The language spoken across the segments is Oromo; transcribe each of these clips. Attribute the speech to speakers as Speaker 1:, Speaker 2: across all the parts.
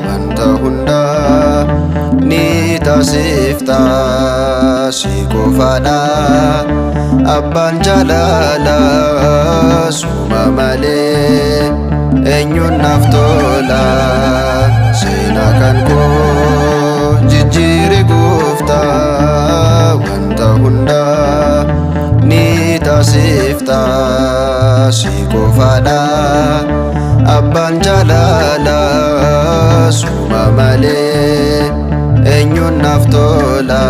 Speaker 1: wanta hunda ni taasifta si qofaadha abbaan jaalala suma malee eenyuun naaf tola seenaa kan koo jijjiire gooftaa wanta hunda ni taasifta si qofaadha abbaan jaalala suma malee eenyuun naaf tola.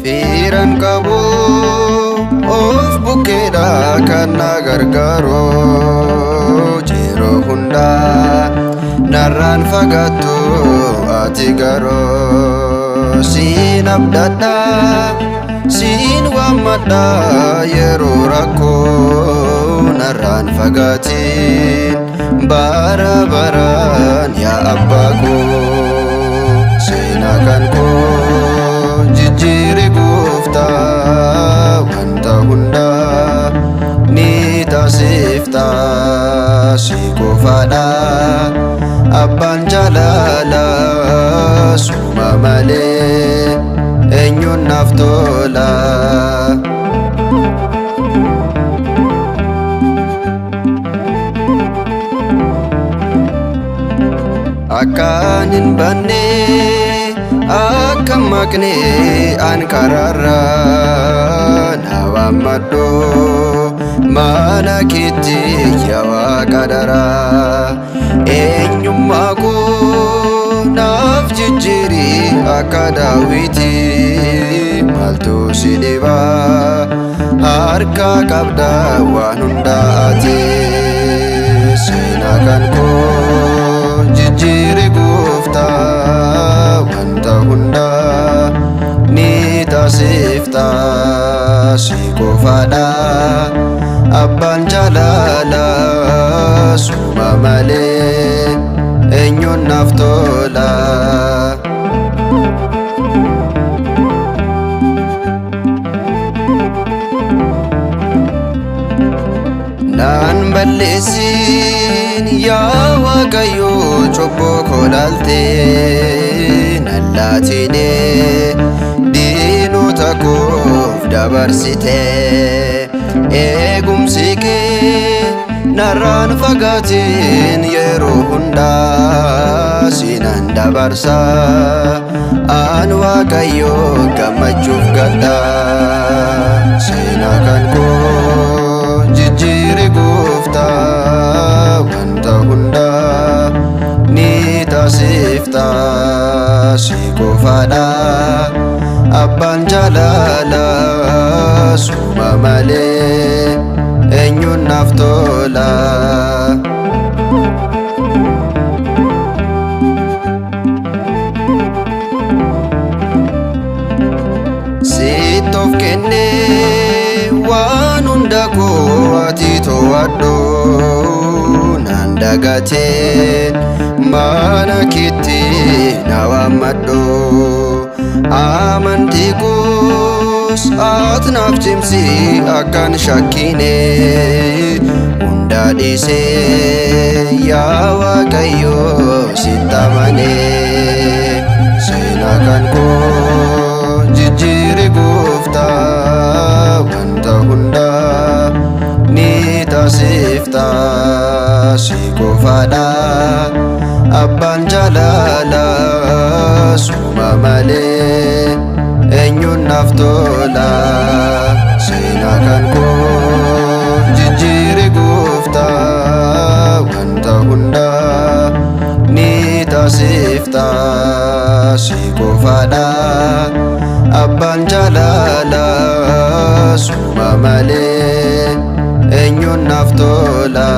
Speaker 1: Fiiran qabu of bukkeedha kan na gargaaru yeroo hunda narraan fagaattu ati garuu siin abdadha siin waammadha yeroo rakkoo narraan fagaatiin bara baraan yaa abbaa koo seenaa kan koo jijjiire gooftaa wanta hunda ni taasifta si qofaadha abbaan jaalala suma malee eenyuun naaf tola. Akkaan hin banne akka maqne an karaarra na waammadhu mana keetti yaa Waaqa daraa eenyummaa koo naaf jijjiiri akka Daawiti maaltu si dhiba harka qabda waan hundaa ati seenaa kan koo jijjiire gooftaa wanta hunda ni taasifta si qofaadha abbaan jaalala suma malee eenyuun naaf tola. Naan balleessin yaa Waaqayyo cubbuu koo laaltee nan laatine diinota koof dabarsite eegumsi kee narraan fagaatiin yeroo hundaa siinan dabarsa an Waaqayyo gammachuuf gadda seenaa kan koo jijjiire gooftaa wanta hunda ni taasifta si qofaadha abbaan jaalala suma malee eenyuun naaf tola. Sitti of kennee waan hunda koo ati to'adhu naan dagateen mana keetti na waammadhu amantii koos ati naaf cimsi akkan shakkine hunda dhiisee yaa Waaqayyo sitti amanee seenaa kan koo jijjiire gooftaa wanta hunda ni taasifta si qofaadha abbaan jaalala suma malee eenyuun naaf tola seenaa kan koo jijjiire gooftaa wanta hunda ni taasifta si qofaadha abbaan jaalala suma malee eenyuun naaf tola.